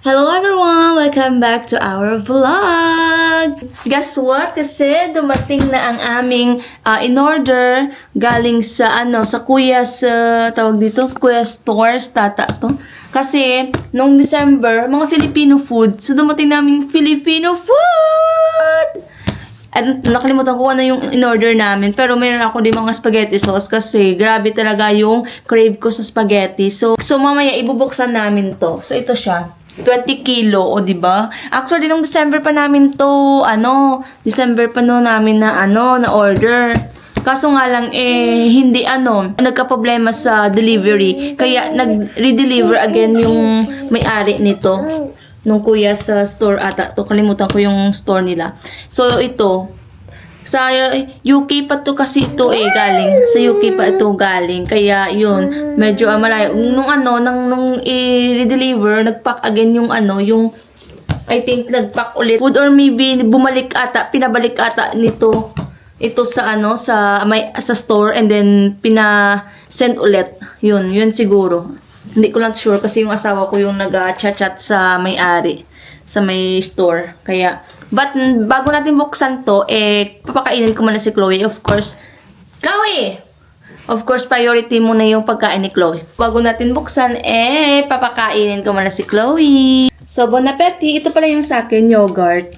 Hello everyone! Welcome back to our vlog! Guess what? Kasi dumating na ang aming in-order galing sa sa Kuya's tawag dito, Kuya's Stores tata to. Kasi nung December, mga Filipino food. So dumating naming Filipino food! At nakalimutan ko ano yung in-order namin. Pero mayroon ako din mga spaghetti sauce kasi grabe talaga yung crave ko sa spaghetti. So mamaya ibubuksan namin to. So ito siya. 20 kilo, o diba? Actually, nung December pa namin to, December pa no namin na order. Kaso nga lang, hindi nagka-problema sa delivery. Kaya, nag-redeliver again yung may-ari nito. Nung kuya sa store ata. To, kalimutan ko yung store nila. So, ito. Sa UK pa to kasi ito galing. Sa UK pa ito galing. Kaya yun, medyo malayo. Nung i-deliver, nag-pack again yung I think nag-pack ulit. Food or maybe bumalik ata, pinabalik ata nito. Ito sa sa store and then pina-send ulit. Yun siguro. Hindi ko lang sure kasi yung asawa ko yung nag-chat sa may-ari sa may store. Kaya, but bago natin buksan to, papakainin ko muna si Chloe. Of course, Chloe! Of course, priority muna yung pagkain ni Chloe. Bago natin buksan, papakainin ko muna si Chloe. So, bon appetit! Ito pala yung sa akin, yogurt,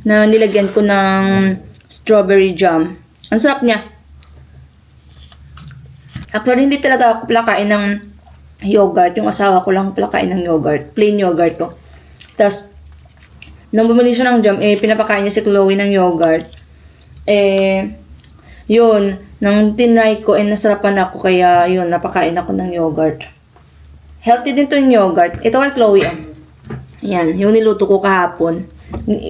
na nilagyan ko ng strawberry jam. Ang sarap niya. Actually, hindi talaga ako plakain ng yogurt. Yung asawa ko lang plakain ng yogurt. Plain yogurt to. Tapos, nung bumili siya ng jam, pinapakain niya si Chloe ng yogurt. Yun, nang tinry ko, nasarapan ako, kaya yun, napakain ako ng yogurt. Healthy din to yung yogurt. Ito kay Chloe, Ayan, yung niluto ko kahapon.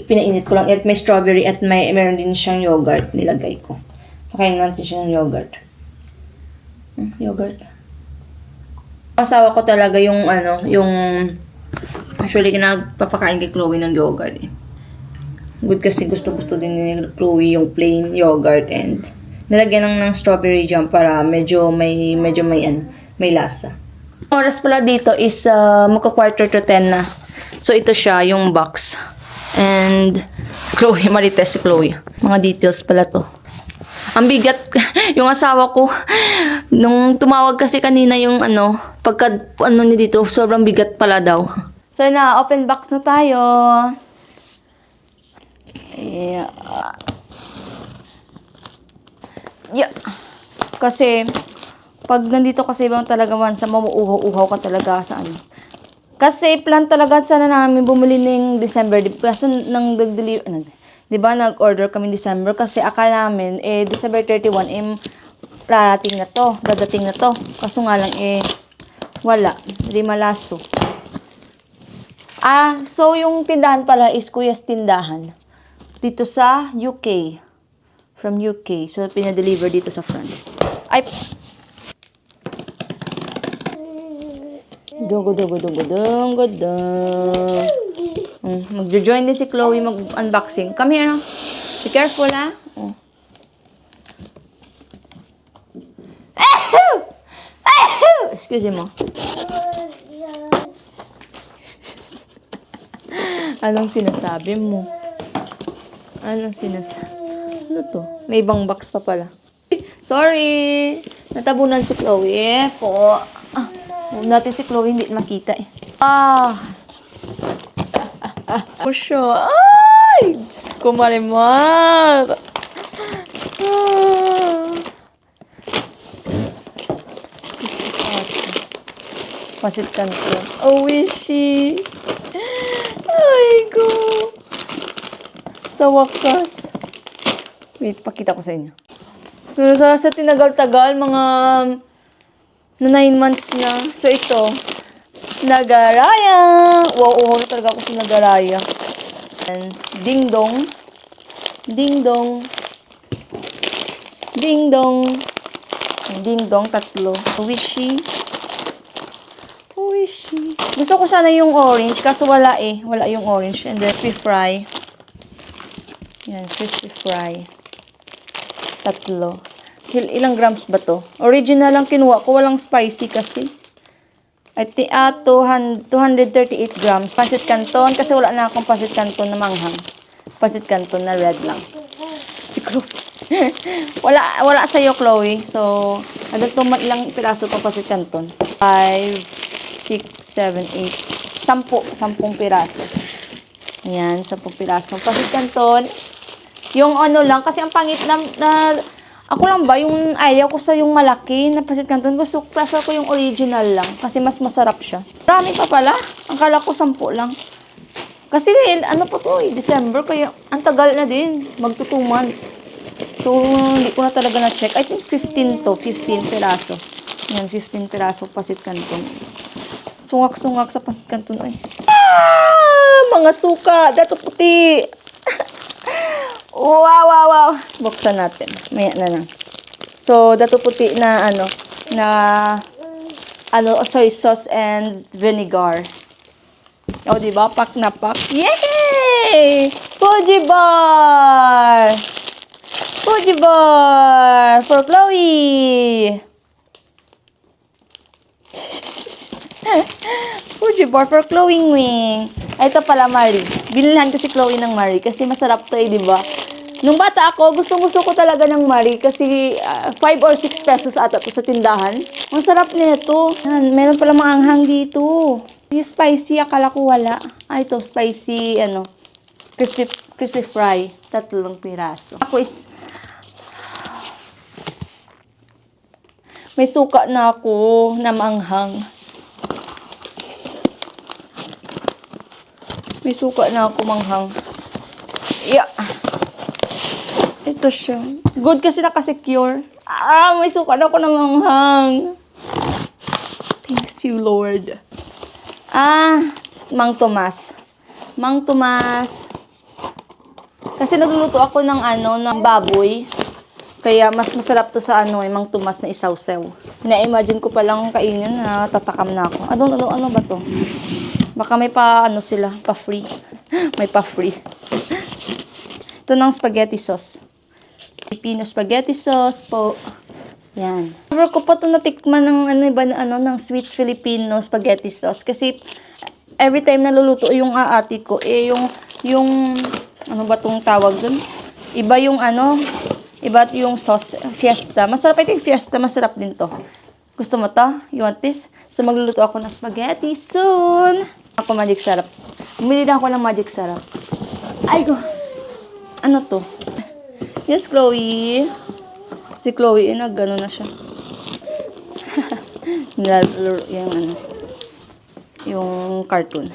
Pinainit ko lang, at may strawberry, at meron din siyang yogurt, nilagay ko. Pakain natin siya ng yogurt. Yogurt. Asawa ko talaga yung, actually, nagpapakain kay Chloe ng yogurt Good kasi gusto din ni Chloe yung plain yogurt and nilagyan lang ng strawberry jam para medyo may lasa. Oras pala dito is magka-quarter to 10 na. So ito siya, yung box. And Chloe, marites si Chloe. Mga details pala to. Ang bigat, yung asawa ko, nung tumawag kasi kanina yung pagka niya dito, sobrang bigat pala daw. So na, open box na tayo. Yeah. Kasi, pag nandito kasi ibang talaga man sa mamuuhaw-uhaw ka talaga sa Kasi plan talaga sana namin bumili ng December. Kasi nang diba nag-order kami December kasi akala namin December 31 dadating na to. Kaso nga lang wala. Hindi malaso. So yung tindahan pala is Kuya's tindahan. Dito sa UK. From UK. So pinadeliver dito sa France. Ay! Dung. Magjo-join din si Chloe mag-unboxing. Come here. Be careful, Excuse mo. Anong sinasabi mo? Ano to? May ibang box pa pala. Sorry! Natabunan si Chloe. Huwag natin si Chloe hindi makita Oh, siya. Ay! Diyos ko, marimar. Pasit canton. Oh, wishy. Ay, go. Sa wakas. Wait, pakita ko sa inyo. Sa tinagal-tagal, mga 9 months na. So, ito. Nagaraya. Wow, na talaga ako sa Nagaraya. And ding dong. Ding dong, tatlo. Wishy. Gusto ko sana yung orange, kaso wala Wala yung orange. And then, crispy fry. Yan, crispy fry. Tatlo. Ilang grams ba to? Original lang kinuha ko, walang spicy kasi. 238 grams. Pancit Canton, kasi wala na akong pancit Canton na manghang. Pancit Canton na red lang. Si Chloe. wala sa'yo, Chloe. So, nagtumat lang piraso pang pancit Canton. 5, 6, 7, 8. 10 piraso. Ayan, 10 piraso. Pancit Canton. Yung ano lang, kasi ang pangit na ako lang ba, yung ayaw ko sa yung malaki na pancit Canton. Prefer ko yung original lang. Kasi mas masarap siya. Marami pa pala. Ang kala ko 10 lang. Kasi ano pa to December. Kaya ang tagal na din. Magto 2 months. So, hindi ko na talaga na-check. I think 15 to. 15 piraso. Yan, 15 piraso pancit Canton. Sungak-sungak sa pancit Canton. Ay. Mga suka. Dato puti. Wow. Buksan natin. Maya na lang. So, dato puti na soy sauce and vinegar. O, diba? Pak na pak. Yay! Fuji bar! Fuji bar! For Chloe! Fuji bar for Chloe Wing. Ito pala, Marie. Binilhan ko si Chloe ng Marie kasi masarap to diba? Nung bata ako, gustong-gusto ko talaga ng Marie kasi 5 or 6 pesos ata to sa tindahan. Masarap nito. Meron pala maanghang dito. Yung spicy, akala ko wala. Ito, spicy, crispy fry. 3 piraso. Ako is, may suka na ako na maanghang. May suka na ako manghang. Yeah. Ito siya. Good kasi nakasecure. May suka na ako na manghang. Thanks you, Lord. Mang Tomas. Mang Tomas. Kasi nagluluto ako ng ng baboy. Kaya mas masarap to sa Mang Tomas na isaw-saw. Na-imagine ko palang kainin na tatakam na ako. Ano ba to? Baka may sila, pa-free. May pa-free. Ito ng spaghetti sauce. Filipino spaghetti sauce po. Yan. Never ko pa ito natikman ng ng sweet Filipino spaghetti sauce. Kasi every time naluluto yung ate ko, yung ano ba tong tawag dun? Iba yung iba yung sauce, Fiesta. Masarap ito yung Fiesta, masarap din to. Gusto mo to? You want this? So magluluto ako ng spaghetti soon. Ako magic sarap. Bumili na ako ng magic sarap. Ay ko. Ano to? Yes, Chloe. Si Chloe, gano'n na siya. Nilalaro yung cartoon.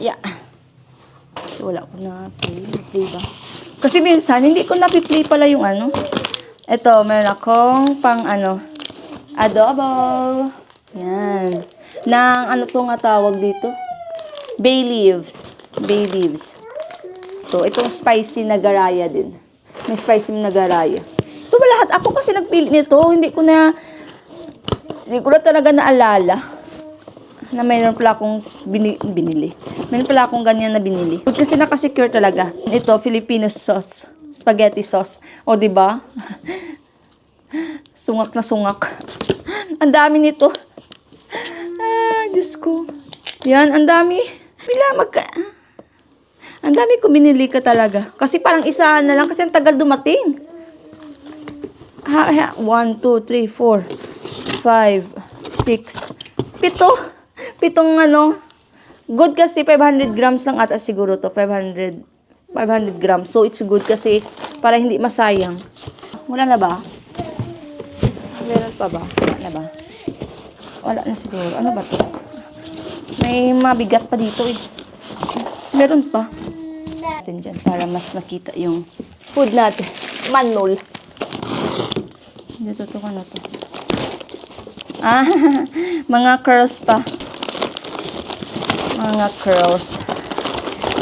Yeah. Kasi wala ko na play ba? Kasi minsan, hindi ko na-play pala yung Ito, meron akong pang adobo. Yan. Nang to nga tawag dito? Bay leaves. Bay leaves. So, itong spicy na garaya din. May spicy na garaya. Ito ba lahat? Ako kasi nagpili nito. Hindi ko na talaga naalala na mayroon pala akong binili. Mayroon pala akong ganyan na binili. Kasi nakasecure talaga. Ito, Filipino sauce. Spaghetti sauce. O, diba? Sungak na sungak. Ang dami nito. Diyos ko. Yan, ang dami. Ang dami ko binili ka talaga. Kasi parang isa na lang kasi ang tagal dumating. 1, 2, 3, 4, 5, 6, 7. 7 Good kasi 500 grams lang ata siguro to. 500 grams. So, it's good kasi para hindi masayang. Wala na ba? Meron pa ba? Wala na ba? Wala na siguro. Ano ba to? May mabigat pa dito eh. Meron pa. Natin dyan para mas nakita yung food natin. Manol. Dito to ano to. Mga curls pa. Mga curls.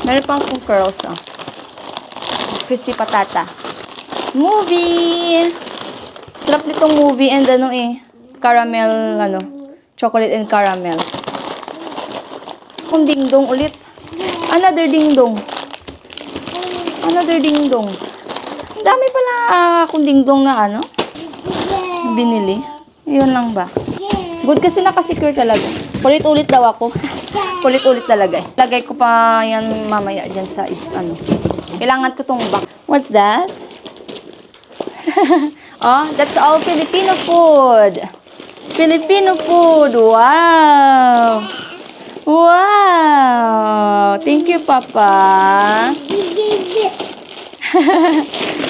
Meron pa akong curls crispy patata. Movie! Sarap nitong movie and caramel, chocolate and caramel. Kung dingdong ulit. Another dingdong. Another dingdong. Ang dami pala akong dingdong na binili. Yun lang ba? Good kasi nakasecure talaga. Ulit-ulit daw ako. Ulit-ulit talaga eh. Lagay ko pa yan mamaya dyan sa ano. Kailangan ko tong box. What's that? Oh, that's all Filipino food. Filipino food. Wow. Wow. Thank you, Papa.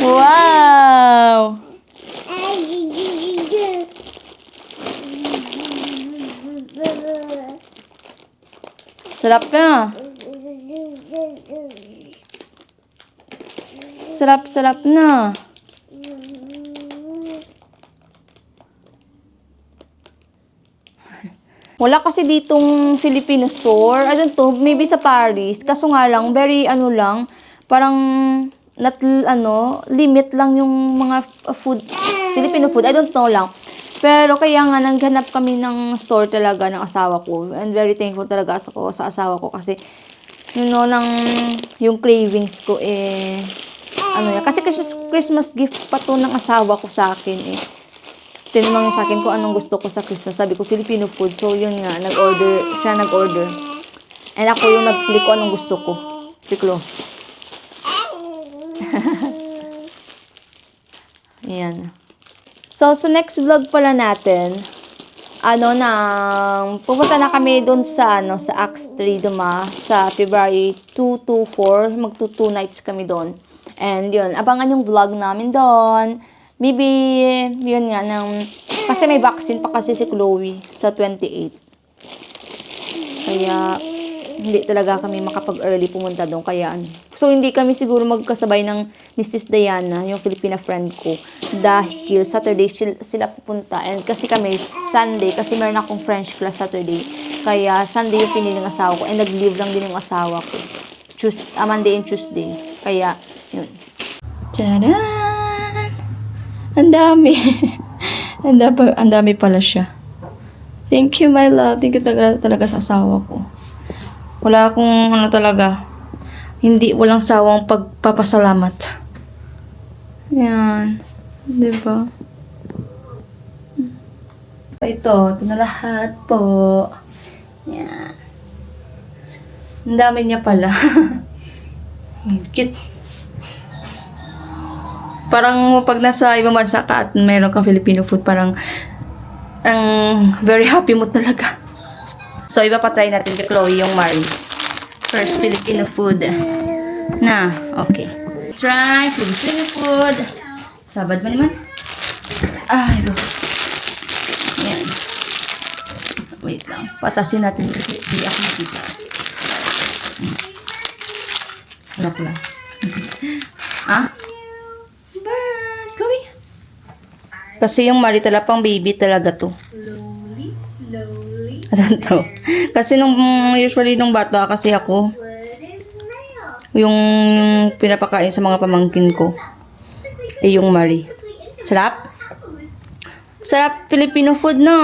Wow. Sarap na. Sarap na. Wala kasi ditong Filipino store. I don't know, maybe sa Paris. Kaso nga lang, very ano lang, parang not limit lang yung mga food, Filipino food. I don't know lang. Pero kaya nga naghanap kami ng store talaga ng asawa ko. And very thankful talaga ako sa asawa ko kasi yung cravings ko kasi Christmas gift pa to ng asawa ko sa akin eh. Tinanong niya sa akin kung anong gusto ko sa Christmas. Sabi ko, Filipino food. So, yun nga, siya nag-order. And ako yung nag-click ko anong gusto ko. Siklo. Ayan. So, sa next vlog pala natin, pupunta na kami dun sa Axe 3 Duma, sa February 2 to 4. Magto 2 nights kami doon. And yun, abangan yung vlog namin doon. Maybe, yun nga, kasi may vaccine pa kasi si Chloe sa 28. Kaya, hindi talaga kami makapag-early pumunta doon. Kaya, so, hindi kami siguro magkasabay ng Mrs. Diana, yung Filipina friend ko. Dahil Saturday sila pupunta. And kasi kami, Sunday, kasi meron akong French class Saturday. Kaya, Sunday yung pinili ng asawa ko. And nag-leave lang din yung asawa ko. Monday and Tuesday. Kaya, yun. Tadaan! Ang dami. Ang dami pala siya. Thank you, my love. Thank you talaga sa asawa ko. Wala akong talaga. Walang sawang pagpapasalamat. Yan. Diba? Ito na lahat po. Yan. Ang dami niya pala. Cute. Parang pag nasa ibang bansa ka at meron kang Filipino food, parang very happy mo talaga. So, iba pa try natin kay Chloe yung Mari. First Filipino food. Okay. Try Filipino food. Sabad ba naman? Ay, Diyos. Ayan. Wait lang. Patasin natin kasi hindi ako nakita. Harap lang. Chloe. Kasi yung Mari talaga pang baby talaga to. Slowly. Ano kasi usually nung bata kasi ako, yung pinapakain sa mga pamangkin ko, yung Mari. Sarap? Sarap Filipino food, no?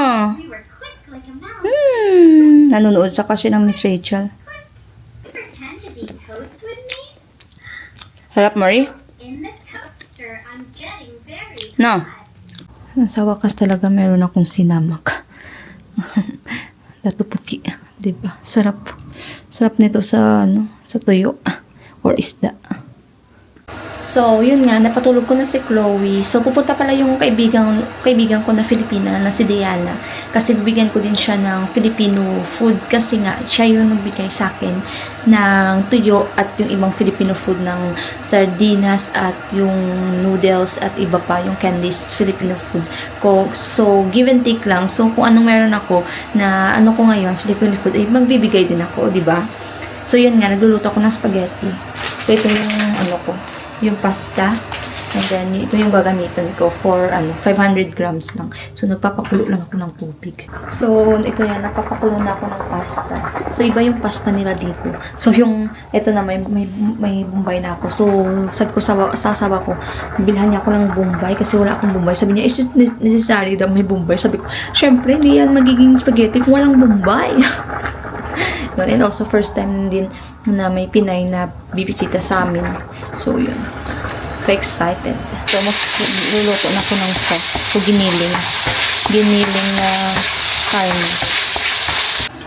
Nanonood sa kasi ng Miss Rachel. Sarap, Mari? No. Sa wakas talaga meron akong sinamak. Dato puti. Diba? Sarap. Sarap nito sa tuyo or isda. So, yun nga, napatulog ko na si Chloe. So, pupunta pala yung kaibigan ko na Filipina, na si Diana. Kasi bibigyan ko din siya ng Filipino food. Kasi nga, siya yung nagbigay sa akin ng tuyo at yung ibang Filipino food ng sardinas at yung noodles at iba pa, yung candies, Filipino food ko. So, give and take lang. So, kung anong meron ako na ko ngayon, Filipino food, ay magbibigay din ako, di ba? So, yun nga, nagluluto ako ng spaghetti. So, ito yung yung pasta. And then, ito yung gagamitan ko for 500 grams lang. So, nagpapakulo lang ako ng tubig. So, ito yan, nagpapakulo na ako ng pasta. So, iba yung pasta nila dito. So, ito na, may Bombay na ako. So, sabi ko sa asawa ko, bilhan niya ako ng Bombay kasi wala akong Bombay. Sabi niya, is it necessary daw may Bombay? Sabi ko, syempre, hindi yan magiging spaghetti kung walang Bombay. And also, first time din na may Pinay na bibisita sa amin. So, yun. So, excited. So, luluto na ako ng sauce. So, giniling na karne.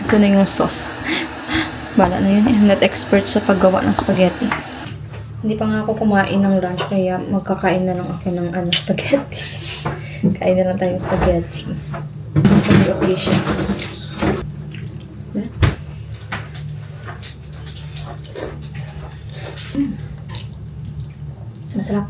Ito na yung sauce. Bala na yun eh. I'm not expert sa paggawa ng spaghetti. Hindi pa nga ako kumain ng lunch kaya magkakain na lang ako ng spaghetti. Kain na lang tayong spaghetti. For the occasion. Masarap.